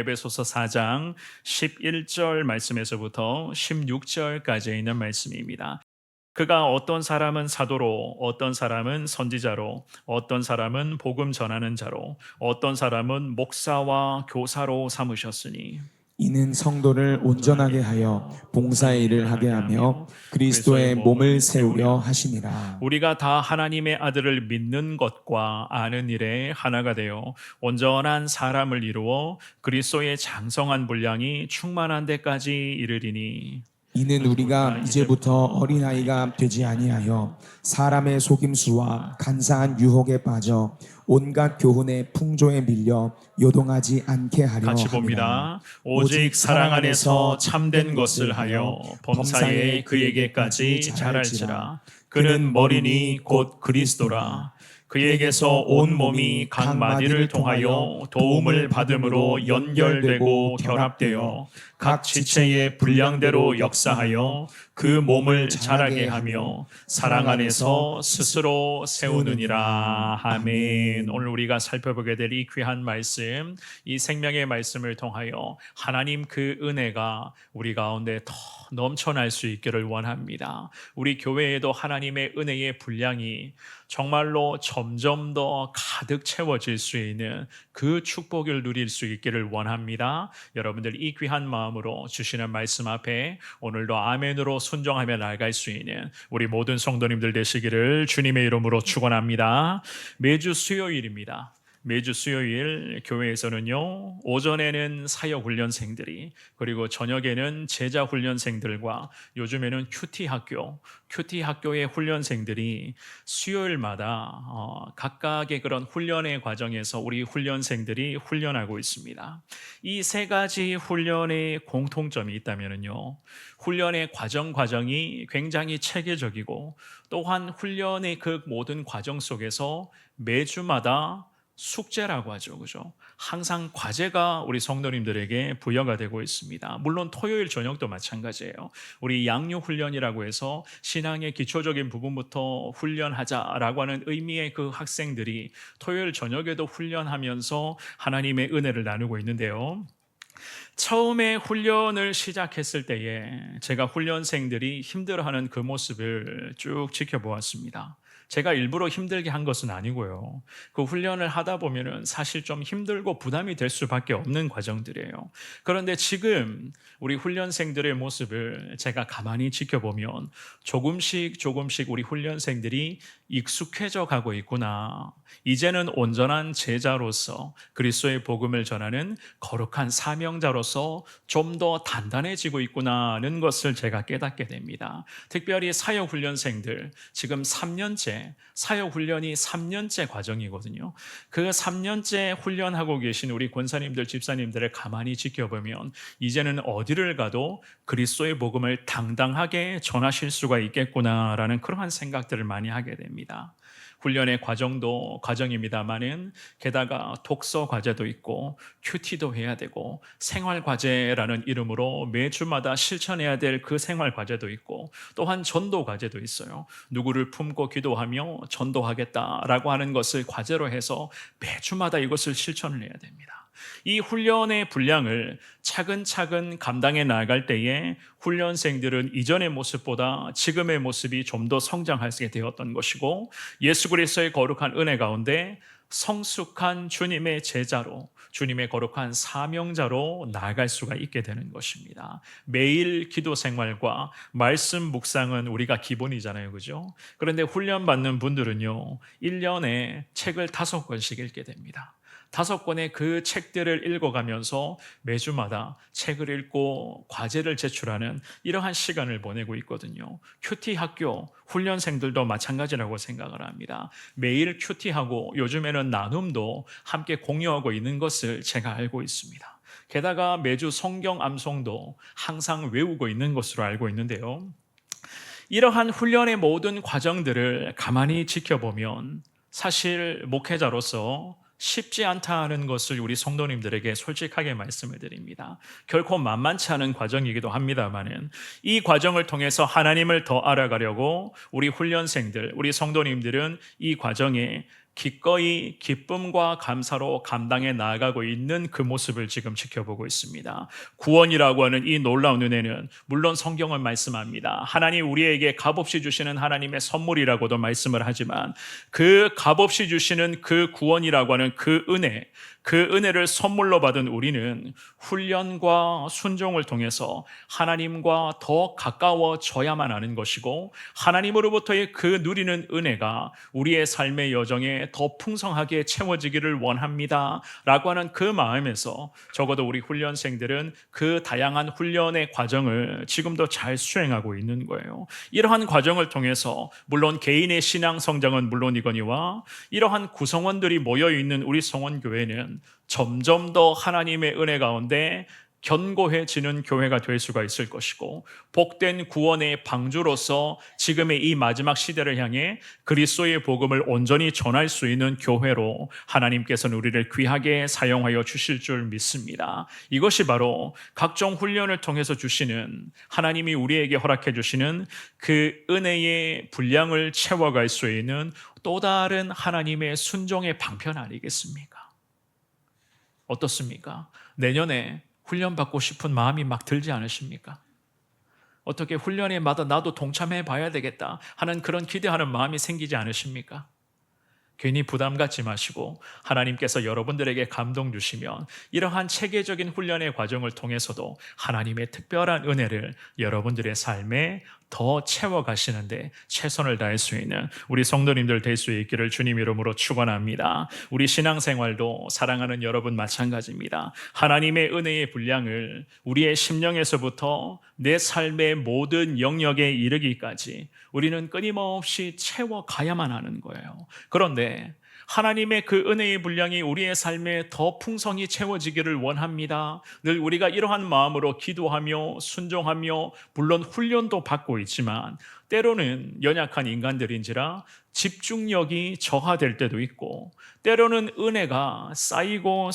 에베소서 4장 11절 말씀에서부터 16절까지 있는 말씀입니다. 그가 어떤 사람은 사도로, 어떤 사람은 선지자로, 어떤 사람은 복음 전하는 자로, 어떤 사람은 목사와 교사로 삼으셨으니 이는 성도를 온전하게 하여 봉사의 일을 하게 하며 그리스도의 몸을 세우려 하심이라. 우리가 다 하나님의 아들을 믿는 것과 아는 일에 하나가 되어 온전한 사람을 이루어 그리스도의 장성한 분량이 충만한 데까지 이르리니. 이는 우리가 이제부터 어린아이가 되지 아니하여 사람의 속임수와 간사한 유혹에 빠져 온갖 교훈의 풍조에 밀려 요동하지 않게 하려 같이 함이라. 봅니다. 오직 사랑 안에서 참된 것을 하여 범사에 그에게까지 자랄지라. 그는 머리니 곧 그리스도라. 그에게서 온 몸이 각 마디를 통하여 도움을 받음으로 연결되고 결합되어 각 지체의 분량대로 역사하여 그 몸을 자라게 하며 사랑 안에서 스스로 세우느니라. 아멘. 오늘 우리가 살펴보게 될 이 귀한 말씀, 이 생명의 말씀을 통하여 하나님 그 은혜가 우리 가운데 더 넘쳐날 수 있기를 원합니다. 우리 교회에도 하나님의 은혜의 분량이 정말로 점점 더 가득 채워질 수 있는 그 축복을 누릴 수 있기를 원합니다. 여러분들 이 귀한 마음으로 주시는 말씀 앞에 오늘도 아멘으로 순종하며 나아갈 수 있는 우리 모든 성도님들 되시기를 주님의 이름으로 축원합니다. 매주 수요일입니다. 매주 수요일 교회에서는요, 오전에는 사역훈련생들이, 그리고 저녁에는 제자훈련생들과 요즘에는 큐티학교의 훈련생들이 수요일마다 각각의 그런 훈련의 과정에서 우리 훈련생들이 훈련하고 있습니다. 이 세 가지 훈련의 공통점이 있다면요, 훈련의 과정이 굉장히 체계적이고 또한 훈련의 그 모든 과정 속에서 매주마다 숙제라고 하죠. 그죠? 항상 과제가 우리 성도님들에게 부여가 되고 있습니다. 물론 토요일 저녁도 마찬가지예요. 우리 양육 훈련이라고 해서 신앙의 기초적인 부분부터 훈련하자라고 하는 의미의 그 학생들이 토요일 저녁에도 훈련하면서 하나님의 은혜를 나누고 있는데요. 처음에 훈련을 시작했을 때에 제가 훈련생들이 힘들어하는 그 모습을 쭉 지켜보았습니다. 제가 일부러 힘들게 한 것은 아니고요. 그 훈련을 하다 보면은 사실 좀 힘들고 부담이 될 수밖에 없는 과정들이에요. 그런데 지금 우리 훈련생들의 모습을 제가 가만히 지켜보면 조금씩 우리 훈련생들이 익숙해져 가고 있구나. 이제는 온전한 제자로서 그리스도의 복음을 전하는 거룩한 사명자로서 좀 더 단단해지고 있구나는 것을 제가 깨닫게 됩니다. 특별히 사역훈련생들, 지금 3년째, 사역훈련이 3년째 과정이거든요. 그 3년째 훈련하고 계신 우리 권사님들, 집사님들을 가만히 지켜보면 이제는 어디를 가도 그리스도의 복음을 당당하게 전하실 수가 있겠구나라는 그러한 생각들을 많이 하게 됩니다. 훈련의 과정도 과정입니다만은 게다가 독서 과제도 있고 큐티도 해야 되고 생활 과제라는 이름으로 매주마다 실천해야 될 그 생활 과제도 있고 또한 전도 과제도 있어요. 누구를 품고 기도하며 전도하겠다라고 하는 것을 과제로 해서 매주마다 이것을 실천을 해야 됩니다. 이 훈련의 분량을 차근차근 감당해 나갈 때에 훈련생들은 이전의 모습보다 지금의 모습이 좀 더 성장하게 되었던 것이고 예수 그리스도의 거룩한 은혜 가운데 성숙한 주님의 제자로, 주님의 거룩한 사명자로 나아갈 수가 있게 되는 것입니다. 매일 기도 생활과 말씀 묵상은 우리가 기본이잖아요. 그죠? 그런데 훈련받는 분들은요, 1년에 책을 5권씩 읽게 됩니다. 5권의 그 책들을 읽어가면서 매주마다 책을 읽고 과제를 제출하는 이러한 시간을 보내고 있거든요. 큐티 학교 훈련생들도 마찬가지라고 생각을 합니다. 매일 큐티하고 요즘에는 나눔도 함께 공유하고 있는 것을 제가 알고 있습니다. 게다가 매주 성경 암송도 항상 외우고 있는 것으로 알고 있는데요. 이러한 훈련의 모든 과정들을 가만히 지켜보면 사실 목회자로서 쉽지 않다는 것을 우리 성도님들에게 솔직하게 말씀을 드립니다. 결코 만만치 않은 과정이기도 합니다만은 이 과정을 통해서 하나님을 더 알아가려고 우리 훈련생들, 우리 성도님들은 이 과정에 기꺼이 기쁨과 감사로 감당해 나아가고 있는 그 모습을 지금 지켜보고 있습니다. 구원이라고 하는 이 놀라운 은혜는 물론 성경은 말씀합니다. 하나님 우리에게 값없이 주시는 하나님의 선물이라고도 말씀을 하지만 그 값없이 주시는 그 구원이라고 하는 그 은혜를 선물로 받은 우리는 훈련과 순종을 통해서 하나님과 더 가까워져야만 하는 것이고, 하나님으로부터의 그 누리는 은혜가 우리의 삶의 여정에 더 풍성하게 채워지기를 원합니다 라고 하는 그 마음에서 적어도 우리 훈련생들은 그 다양한 훈련의 과정을 지금도 잘 수행하고 있는 거예요. 이러한 과정을 통해서 물론 개인의 신앙 성장은 물론이거니와 이러한 구성원들이 모여있는 우리 성원교회는 점점 더 하나님의 은혜 가운데 견고해지는 교회가 될 수가 있을 것이고, 복된 구원의 방주로서 지금의 이 마지막 시대를 향해 그리스도의 복음을 온전히 전할 수 있는 교회로 하나님께서는 우리를 귀하게 사용하여 주실 줄 믿습니다. 이것이 바로 각종 훈련을 통해서 주시는, 하나님이 우리에게 허락해 주시는 그 은혜의 분량을 채워갈 수 있는 또 다른 하나님의 순종의 방편 아니겠습니까? 어떻습니까? 내년에 훈련받고 싶은 마음이 막 들지 않으십니까? 어떻게 훈련에마다 나도 동참해 봐야 되겠다 하는 그런 기대하는 마음이 생기지 않으십니까? 괜히 부담 갖지 마시고 하나님께서 여러분들에게 감동 주시면 이러한 체계적인 훈련의 과정을 통해서도 하나님의 특별한 은혜를 여러분들의 삶에 더 채워가시는데 최선을 다할 수 있는 우리 성도님들 될 수 있기를 주님 이름으로 축원합니다. 우리 신앙생활도 사랑하는 여러분 마찬가지입니다. 하나님의 은혜의 분량을 우리의 심령에서부터 내 삶의 모든 영역에 이르기까지 우리는 끊임없이 채워가야만 하는 거예요. 그런데 하나님의 그 은혜의 분량이 우리의 삶에 더 풍성히 채워지기를 원합니다. 늘 우리가 이러한 마음으로 기도하며 순종하며 물론 훈련도 받고 있지만 때로는 연약한 인간들인지라 집중력이 저하될 때도 있고, 때로는 은혜가 쌓이고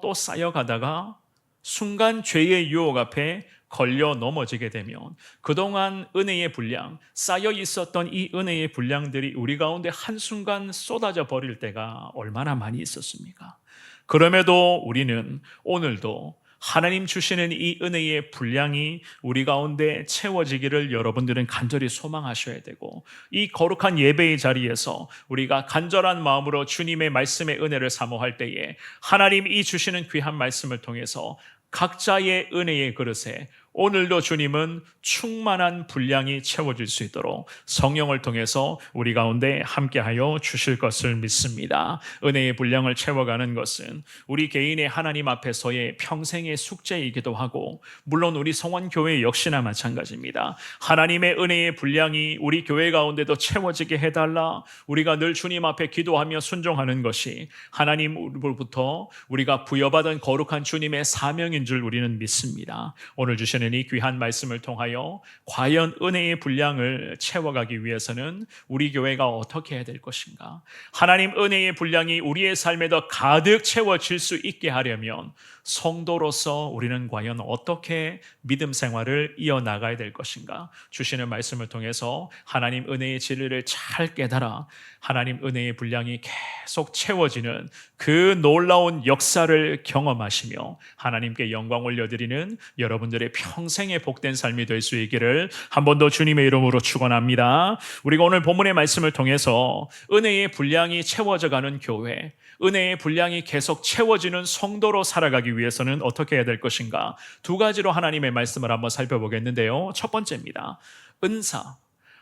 또 쌓여가다가 순간 죄의 유혹 앞에 걸려 넘어지게 되면 그동안 은혜의 분량, 쌓여 있었던 이 은혜의 분량들이 우리 가운데 한순간 쏟아져 버릴 때가 얼마나 많이 있었습니까? 그럼에도 우리는 오늘도 하나님 주시는 이 은혜의 분량이 우리 가운데 채워지기를 여러분들은 간절히 소망하셔야 되고, 이 거룩한 예배의 자리에서 우리가 간절한 마음으로 주님의 말씀의 은혜를 사모할 때에 하나님 이 주시는 귀한 말씀을 통해서 각자의 은혜의 그릇에 오늘도 주님은 충만한 분량이 채워질 수 있도록 성령을 통해서 우리 가운데 함께하여 주실 것을 믿습니다. 은혜의 분량을 채워가는 것은 우리 개인의 하나님 앞에서의 평생의 숙제이기도 하고, 물론 우리 성원교회 역시나 마찬가지입니다. 하나님의 은혜의 분량이 우리 교회 가운데도 채워지게 해달라, 우리가 늘 주님 앞에 기도하며 순종하는 것이 하나님으로부터 우리가 부여받은 거룩한 주님의 사명인 줄 우리는 믿습니다. 오늘 주시는 이 귀한 말씀을 통하여 과연 은혜의 분량을 채워가기 위해서는 우리 교회가 어떻게 해야 될 것인가? 하나님 은혜의 분량이 우리의 삶에 더 가득 채워질 수 있게 하려면 성도로서 우리는 과연 어떻게 믿음 생활을 이어나가야 될 것인가? 주시는 말씀을 통해서 하나님 은혜의 진리를 잘 깨달아 하나님 은혜의 분량이 계속 채워지는 그 놀라운 역사를 경험하시며 하나님께 영광 올려드리는 여러분들의 평생의 복된 삶이 될 수 있기를 한 번 더 주님의 이름으로 축원합니다. 우리가 오늘 본문의 말씀을 통해서 은혜의 분량이 채워져가는 교회, 은혜의 분량이 계속 채워지는 성도로 살아가기 위해서는 어떻게 해야 될 것인가? 두 가지로 하나님의 말씀을 한번 살펴보겠는데요. 첫 번째입니다. 은사.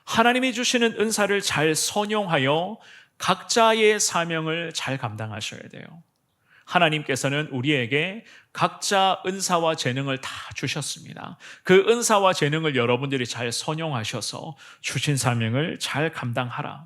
하나님이 주시는 은사를 잘 선용하여 각자의 사명을 잘 감당하셔야 돼요. 하나님께서는 우리에게 각자 은사와 재능을 다 주셨습니다. 그 은사와 재능을 여러분들이 잘 선용하셔서 주신 사명을 잘 감당하라.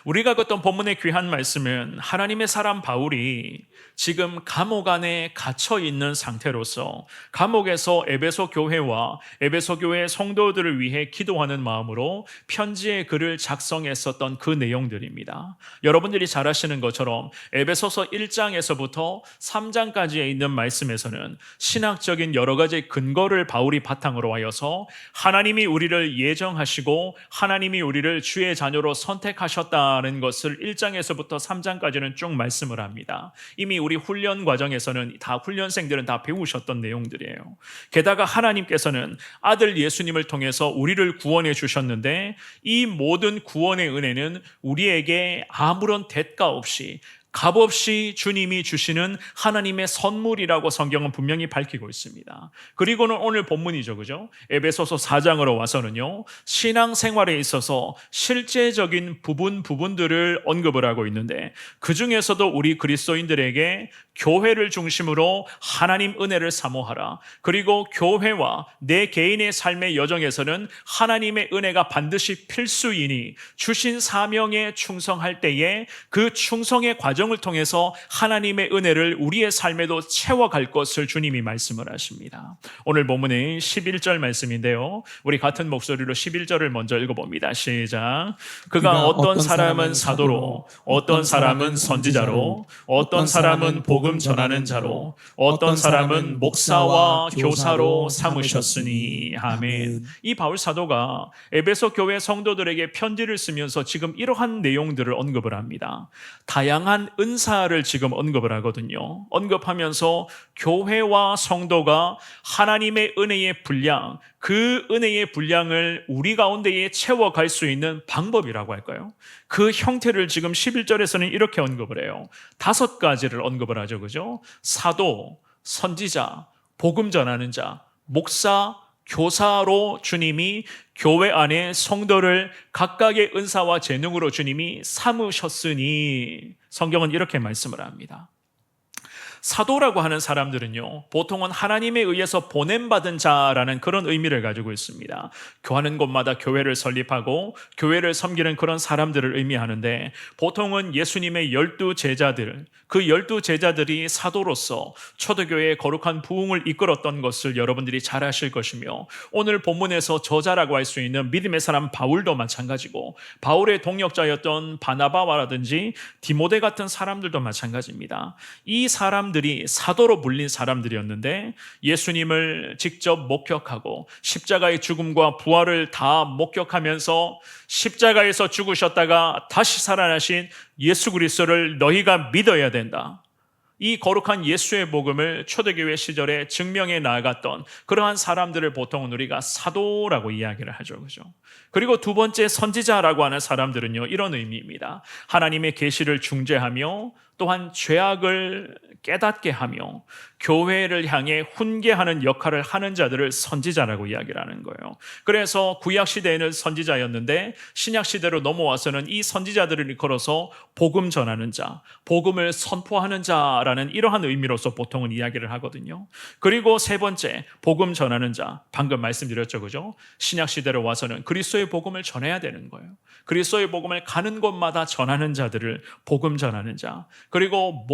우리가 읽었던 본문의 귀한 말씀은 하나님의 사람 바울이 지금 감옥 안에 갇혀 있는 상태로서 감옥에서 에베소 교회와 에베소 교회 성도들을 위해 기도하는 마음으로 편지의 글을 작성했었던 그 내용들입니다. 여러분들이 잘 아시는 것처럼 에베소서 1장에서부터 3장까지에 있는 말씀에서는 신학적인 여러 가지 근거를 바울이 바탕으로 하여서 하나님이 우리를 예정하시고 하나님이 우리를 주의 자녀로 선택하셨다 된다는 것을 1장에서부터 3장까지는 쭉 말씀을 합니다. 이미 우리 훈련 과정에서는 다 훈련생들은 다 배우셨던 내용들이에요. 게다가 하나님께서는 아들 예수님을 통해서 우리를 구원해 주셨는데 이 모든 구원의 은혜는 우리에게 아무런 대가 없이 값없이 주님이 주시는 하나님의 선물이라고 성경은 분명히 밝히고 있습니다. 그리고는 오늘 본문이죠, 그죠? 에베소서 4장으로 와서는요, 신앙생활에 있어서 실제적인 부분들을 언급을 하고 있는데 그 중에서도 우리 그리스도인들에게 교회를 중심으로 하나님 은혜를 사모하라. 그리고 교회와 내 개인의 삶의 여정에서는 하나님의 은혜가 반드시 필수이니 주신 사명에 충성할 때에 그 충성의 과정을 통해서 하나님의 은혜를 우리의 삶에도 채워갈 것을 주님이 말씀을 하십니다. 오늘 본문의 11절 말씀인데요. 우리 같은 목소리로 11절을 먼저 읽어봅니다. 시작. 그가 어떤 사람은 사도로, 어떤 사람은 선지자로, 어떤 사람은 복음 전하는 자로, 어떤 사람은 목사와 교사로 삼으셨으니. 아멘. 이 바울 사도가 에베소 교회 성도들에게 편지를 쓰면서 지금 이러한 내용들을 언급을 합니다. 다양한 은사를 지금 언급을 하거든요. 언급하면서 교회와 성도가 하나님의 은혜의 분량, 그 은혜의 분량을 우리 가운데에 채워갈 수 있는 방법이라고 할까요? 그 형태를 지금 11절에서는 이렇게 언급을 해요. 5가지를 언급을 하죠, 그죠? 사도, 선지자, 복음 전하는 자, 목사, 교사로 주님이 교회 안에 성도를 각각의 은사와 재능으로 주님이 삼으셨으니 성경은 이렇게 말씀을 합니다. 사도라고 하는 사람들은요, 보통은 하나님에 의해서 보냄받은 자라는 그런 의미를 가지고 있습니다. 교하는 곳마다 교회를 설립하고 교회를 섬기는 그런 사람들을 의미하는데, 보통은 예수님의 12제자들, 그 12제자들이 사도로서 초대교회의 거룩한 부흥을 이끌었던 것을 여러분들이 잘 아실 것이며, 오늘 본문에서 저자라고 할 수 있는 믿음의 사람 바울도 마찬가지고, 바울의 동역자였던 바나바라든지 디모데 같은 사람들도 마찬가지입니다. 이 사람들이 사도로 불린 사람들이었는데 예수님을 직접 목격하고 십자가의 죽음과 부활을 다 목격하면서 십자가에서 죽으셨다가 다시 살아나신 예수 그리스도를 너희가 믿어야 된다. 이 거룩한 예수의 복음을 초대교회 시절에 증명해 나아갔던 그러한 사람들을 보통은 우리가 사도라고 이야기를 하죠, 그죠? 그리고 두 번째 선지자라고 하는 사람들은요, 이런 의미입니다. 하나님의 계시를 중재하며 또한 죄악을 깨닫게 하며 교회를 향해 훈계하는 역할을 하는 자들을 선지자라고 이야기를 하는 거예요. 그래서 구약시대에는 선지자였는데 신약시대로 넘어와서는 이 선지자들을 이끌어서 복음 전하는 자, 복음을 선포하는 자라는 이러한 의미로서 보통은 이야기를 하거든요. 그리고 세 번째, 복음 전하는 자, 방금 말씀드렸죠, 그죠? 신약시대로 와서는 그리스도의 복음을 전해야 되는 거예요. 그리스도의 복음을 가는 곳마다 전하는 자들을 복음 전하는 자. 그리고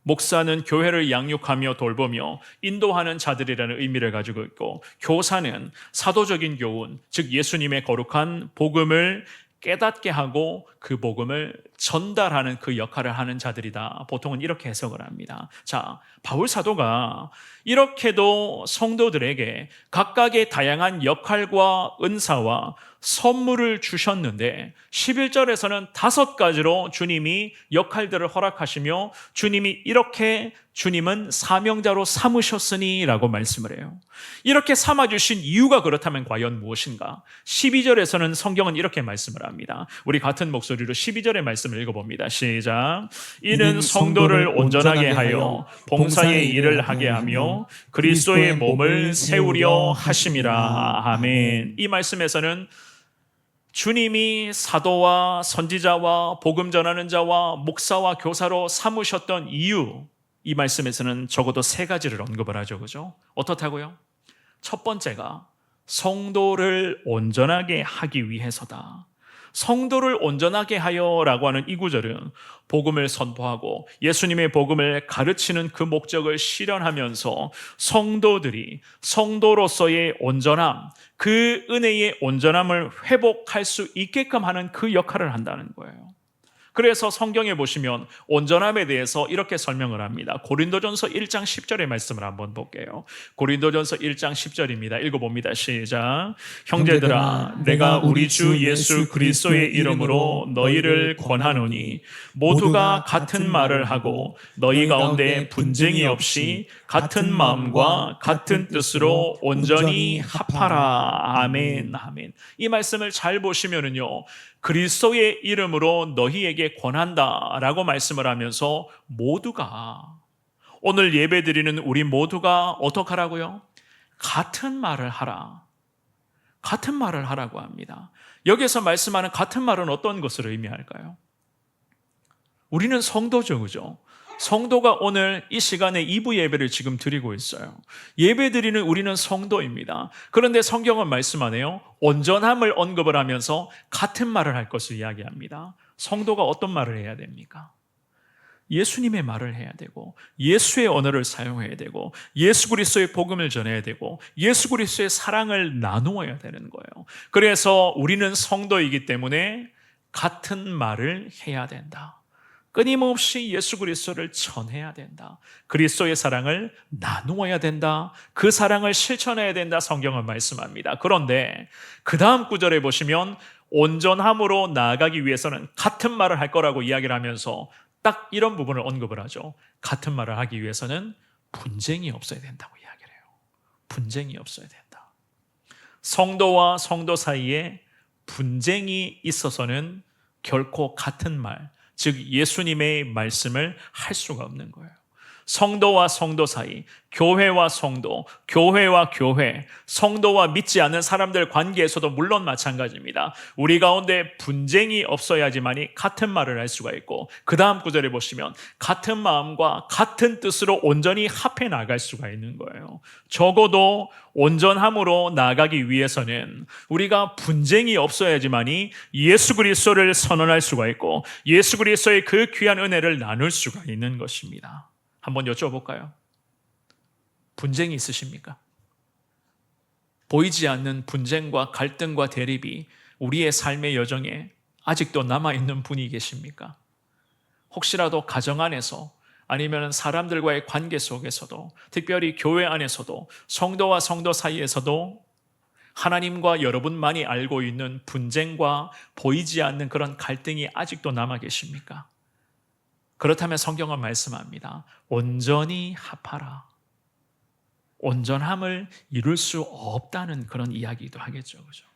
목사는 교회를 양육하며 돌보며 인도하는 자들이라는 의미를 가지고 있고, 교사는 사도적인 교훈, 즉 예수님의 거룩한 복음을 깨닫게 하고 그 복음을 전달하는 그 역할을 하는 자들이다. 보통은 이렇게 해석을 합니다. 자, 바울 사도가 이렇게도 성도들에게 각각의 다양한 역할과 은사와 선물을 주셨는데 11절에서는 5가지로 주님이 역할들을 허락하시며 주님이 이렇게 주님은 사명자로 삼으셨으니 라고 말씀을 해요. 이렇게 삼아주신 이유가 그렇다면 과연 무엇인가? 12절에서는 성경은 이렇게 말씀을 합니다. 우리 같은 목소리로 12절의 말씀을 읽어봅니다. 시작. 이는 성도를 온전하게 하여 봉사의 일을 하게 하며 그리스도의 몸을 세우려 하심이라. 아멘. 이 말씀에서는 주님이 사도와 선지자와 복음 전하는 자와 목사와 교사로 삼으셨던 이유, 이 말씀에서는 적어도 3가지를 언급을 하죠, 그죠? 어떻다고요? 첫 번째가 성도를 온전하게 하기 위해서다. 성도를 온전하게 하여라고 하는 이 구절은 복음을 선포하고 예수님의 복음을 가르치는 그 목적을 실현하면서 성도들이 성도로서의 온전함, 그 은혜의 온전함을 회복할 수 있게끔 하는 그 역할을 한다는 거예요. 그래서 성경에 보시면 온전함에 대해서 이렇게 설명을 합니다. 고린도전서 1장 10절의 말씀을 한번 볼게요. 고린도전서 1장 10절입니다. 읽어봅니다. 시작. 형제들아, 내가 우리 주 예수 그리스도의 이름으로 너희를 권하노니 모두가 같은 말을 하고 너희 가운데 분쟁이 없이 같은 마음과 같은 뜻으로 온전히 합하라. 아멘. 아멘. 이 말씀을 잘 보시면은요, 그리스도의 이름으로 너희에게 권한다라고 말씀을 하면서 모두가, 오늘 예배드리는 우리 모두가 어떻게 하라고요? 같은 말을 하라. 같은 말을 하라고 합니다. 여기서 말씀하는 같은 말은 어떤 것을 의미할까요? 우리는 성도죠, 그죠? 성도가 오늘 이 시간에 2부 예배를 지금 드리고 있어요. 예배 드리는 우리는 성도입니다. 그런데 성경은 말씀하네요. 온전함을 언급을 하면서 같은 말을 할 것을 이야기합니다. 성도가 어떤 말을 해야 됩니까? 예수님의 말을 해야 되고, 예수의 언어를 사용해야 되고, 예수 그리스도의 복음을 전해야 되고, 예수 그리스도의 사랑을 나누어야 되는 거예요. 그래서 우리는 성도이기 때문에 같은 말을 해야 된다. 끊임없이 예수 그리스도를 전해야 된다. 그리스도의 사랑을 나누어야 된다. 그 사랑을 실천해야 된다. 성경은 말씀합니다. 그런데 그 다음 구절에 보시면 온전함으로 나아가기 위해서는 같은 말을 할 거라고 이야기를 하면서 딱 이런 부분을 언급을 하죠. 같은 말을 하기 위해서는 분쟁이 없어야 된다고 이야기를 해요. 분쟁이 없어야 된다. 성도와 성도 사이에 분쟁이 있어서는 결코 같은 말, 즉 예수님의 말씀을 할 수가 없는 거예요. 성도와 성도 사이, 교회와 성도, 교회와 교회, 성도와 믿지 않는 사람들 관계에서도 물론 마찬가지입니다. 우리 가운데 분쟁이 없어야지만이 같은 말을 할 수가 있고, 그 다음 구절에 보시면 같은 마음과 같은 뜻으로 온전히 합해 나갈 수가 있는 거예요. 적어도 온전함으로 나아가기 위해서는 우리가 분쟁이 없어야지만이 예수 그리스도를 선언할 수가 있고, 예수 그리스도의 그 귀한 은혜를 나눌 수가 있는 것입니다. 한번 여쭤볼까요? 분쟁이 있으십니까? 보이지 않는 분쟁과 갈등과 대립이 우리의 삶의 여정에 아직도 남아있는 분이 계십니까? 혹시라도 가정 안에서, 아니면 사람들과의 관계 속에서도, 특별히 교회 안에서도, 성도와 성도 사이에서도 하나님과 여러분만이 알고 있는 분쟁과 보이지 않는 그런 갈등이 아직도 남아 계십니까? 그렇다면 성경은 말씀합니다. 온전히 합하라. 온전함을 이룰 수 없다는 그런 이야기도 하겠죠. 그죠?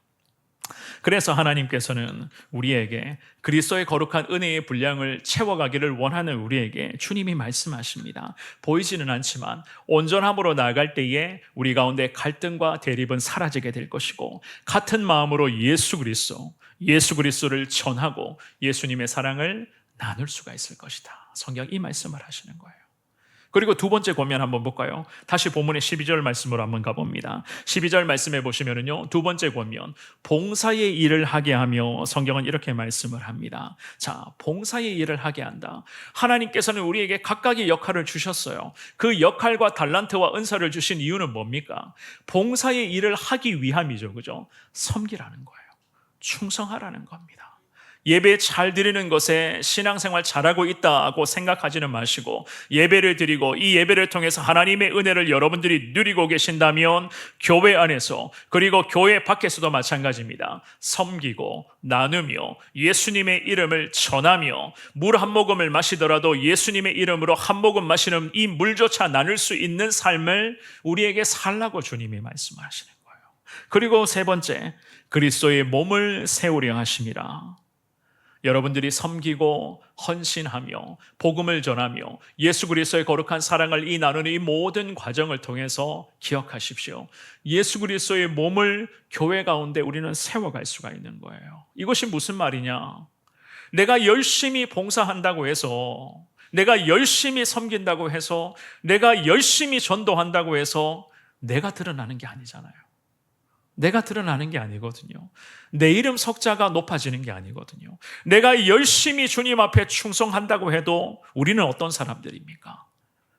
그래서 하나님께서는 우리에게 그리스도의 거룩한 은혜의 분량을 채워가기를 원하는 우리에게 주님이 말씀하십니다. 보이지는 않지만 온전함으로 나아갈 때에 우리 가운데 갈등과 대립은 사라지게 될 것이고, 같은 마음으로 예수 그리스도를 전하고 예수님의 사랑을 나눌 수가 있을 것이다. 성경 이 말씀을 하시는 거예요. 그리고 두 번째 권면 한번 볼까요? 다시 본문의 12절 말씀으로 한번 가봅니다. 12절 말씀에 보시면은요, 두 번째 권면, 봉사의 일을 하게 하며, 성경은 이렇게 말씀을 합니다. 자, 봉사의 일을 하게 한다. 하나님께서는 우리에게 각각의 역할을 주셨어요. 그 역할과 달란트와 은사를 주신 이유는 뭡니까? 봉사의 일을 하기 위함이죠. 그죠? 섬기라는 거예요. 충성하라는 겁니다. 예배 잘 드리는 것에 신앙생활 잘하고 있다고 생각하지는 마시고, 예배를 드리고 이 예배를 통해서 하나님의 은혜를 여러분들이 누리고 계신다면 교회 안에서, 그리고 교회 밖에서도 마찬가지입니다. 섬기고 나누며 예수님의 이름을 전하며, 물 한 모금을 마시더라도 예수님의 이름으로 한 모금 마시는 이 물조차 나눌 수 있는 삶을 우리에게 살라고 주님이 말씀하시는 거예요. 그리고 세 번째, 그리스도의 몸을 세우려 하심이라. 여러분들이 섬기고 헌신하며 복음을 전하며 예수 그리스도의 거룩한 사랑을 이 나누는 이 모든 과정을 통해서 기억하십시오. 예수 그리스도의 몸을 교회 가운데 우리는 세워갈 수가 있는 거예요. 이것이 무슨 말이냐? 내가 열심히 봉사한다고 해서, 내가 열심히 섬긴다고 해서, 내가 열심히 전도한다고 해서 내가 드러나는 게 아니잖아요. 내가 드러나는 게 아니거든요. 내 이름 석자가 높아지는 게 아니거든요. 내가 열심히 주님 앞에 충성한다고 해도 우리는 어떤 사람들입니까?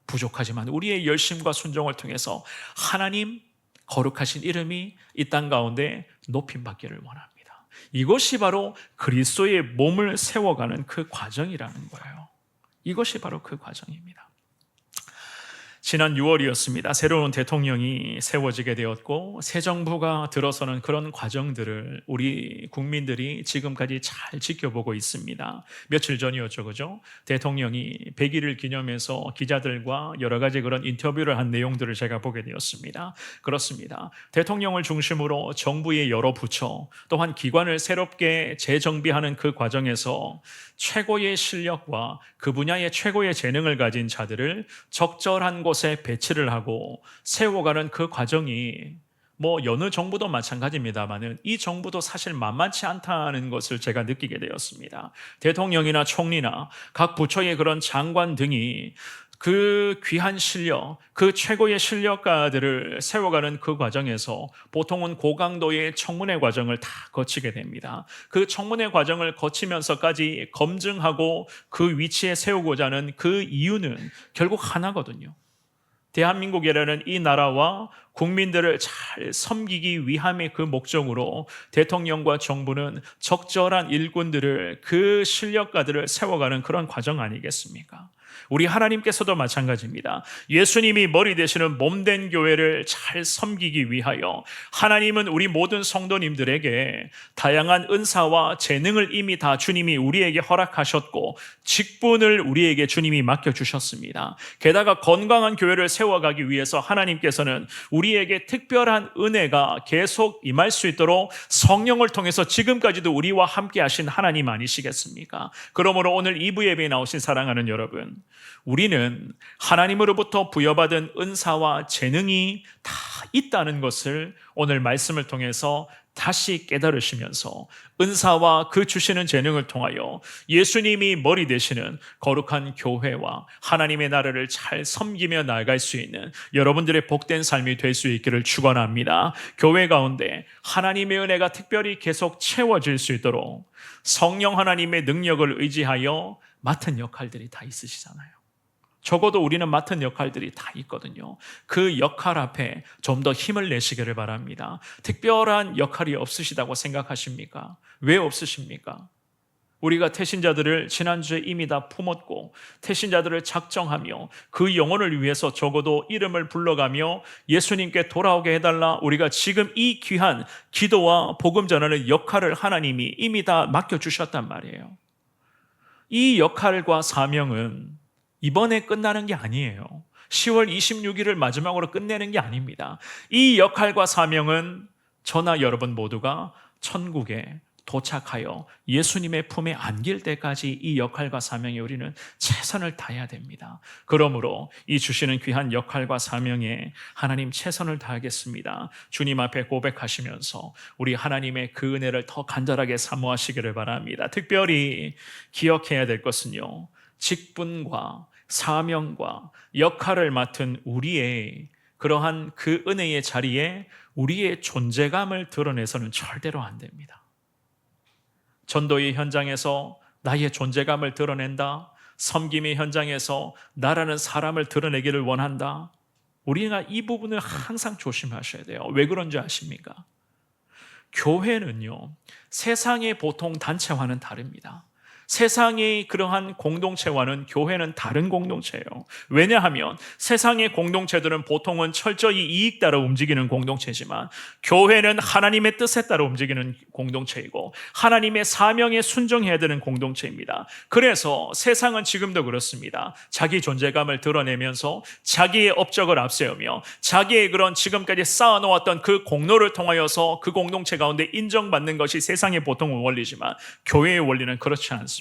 부족하지만 우리의 열심과 순종을 통해서 하나님 거룩하신 이름이 이 땅 가운데 높임받기를 원합니다. 이것이 바로 그리스도의 몸을 세워가는 그 과정이라는 거예요. 이것이 바로 그 과정입니다. 지난 6월이었습니다. 새로운 대통령이 세워지게 되었고 새 정부가 들어서는 그런 과정들을 우리 국민들이 지금까지 잘 지켜보고 있습니다. 며칠 전이었죠, 그죠? 대통령이 100일을 기념해서 기자들과 여러 가지 그런 인터뷰를 한 내용들을 제가 보게 되었습니다. 그렇습니다. 대통령을 중심으로 정부의 여러 부처 또한 기관을 새롭게 재정비하는 그 과정에서 최고의 실력과 그 분야의 최고의 재능을 가진 자들을 적절한 곳에 배치를 하고 세워가는 그 과정이 여느 정부도 마찬가지입니다만은 이 정부도 사실 만만치 않다는 것을 제가 느끼게 되었습니다. 대통령이나 총리나 각 부처의 그런 장관 등이 그 귀한 실력, 그 최고의 실력가들을 세워가는 그 과정에서 보통은 고강도의 청문회 과정을 다 거치게 됩니다. 그 청문회 과정을 거치면서까지 검증하고 그 위치에 세우고자 하는 그 이유는 결국 하나거든요. 대한민국이라는 이 나라와 국민들을 잘 섬기기 위함의 그 목적으로 대통령과 정부는 적절한 일꾼들을, 그 실력가들을 세워가는 그런 과정 아니겠습니까? 우리 하나님께서도 마찬가지입니다. 예수님이 머리 되시는 몸된 교회를 잘 섬기기 위하여 하나님은 우리 모든 성도님들에게 다양한 은사와 재능을 이미 다 주님이 우리에게 허락하셨고 직분을 우리에게 주님이 맡겨주셨습니다. 게다가 건강한 교회를 세워가기 위해서 하나님께서는 우리에게 특별한 은혜가 계속 임할 수 있도록 성령을 통해서 지금까지도 우리와 함께 하신 하나님 아니시겠습니까? 그러므로 오늘 2부 예배에 나오신 사랑하는 여러분, 우리는 하나님으로부터 부여받은 은사와 재능이 다 있다는 것을 오늘 말씀을 통해서 다시 깨달으시면서 은사와 그 주시는 재능을 통하여 예수님이 머리 되시는 거룩한 교회와 하나님의 나라를 잘 섬기며 나아갈 수 있는 여러분들의 복된 삶이 될 수 있기를 축원합니다. 교회 가운데 하나님의 은혜가 특별히 계속 채워질 수 있도록 성령 하나님의 능력을 의지하여 맡은 역할들이 다 있으시잖아요. 적어도 우리는 맡은 역할들이 다 있거든요. 그 역할 앞에 좀 더 힘을 내시기를 바랍니다. 특별한 역할이 없으시다고 생각하십니까? 왜 없으십니까? 우리가 태신자들을 지난주에 이미 다 품었고 태신자들을 작정하며 그 영혼을 위해서 적어도 이름을 불러가며 예수님께 돌아오게 해달라, 우리가 지금 이 귀한 기도와 복음 전하는 역할을 하나님이 이미 다 맡겨주셨단 말이에요. 이 역할과 사명은 이번에 끝나는 게 아니에요. 10월 26일을 마지막으로 끝내는 게 아닙니다. 이 역할과 사명은 저나 여러분 모두가 천국에 도착하여 예수님의 품에 안길 때까지 이 역할과 사명에 우리는 최선을 다해야 됩니다. 그러므로 이 주시는 귀한 역할과 사명에 하나님 최선을 다하겠습니다. 주님 앞에 고백하시면서 우리 하나님의 그 은혜를 더 간절하게 사모하시기를 바랍니다. 특별히 기억해야 될 것은요, 직분과 사명과 역할을 맡은 우리의 그러한 그 은혜의 자리에 우리의 존재감을 드러내서는 절대로 안 됩니다. 전도의 현장에서 나의 존재감을 드러낸다, 섬김의 현장에서 나라는 사람을 드러내기를 원한다, 우리가 이 부분을 항상 조심하셔야 돼요. 왜 그런지 아십니까? 교회는요, 세상의 보통 단체와는 다릅니다. 세상의 그러한 공동체와는 교회는 다른 공동체예요. 왜냐하면 세상의 공동체들은 보통은 철저히 이익 따라 움직이는 공동체지만 교회는 하나님의 뜻에 따라 움직이는 공동체이고 하나님의 사명에 순종해야 되는 공동체입니다. 그래서 세상은 지금도 그렇습니다. 자기 존재감을 드러내면서 자기의 업적을 앞세우며 자기의 그런 지금까지 쌓아놓았던 그 공로를 통하여서 그 공동체 가운데 인정받는 것이 세상의 보통의 원리지만 교회의 원리는 그렇지 않습니다.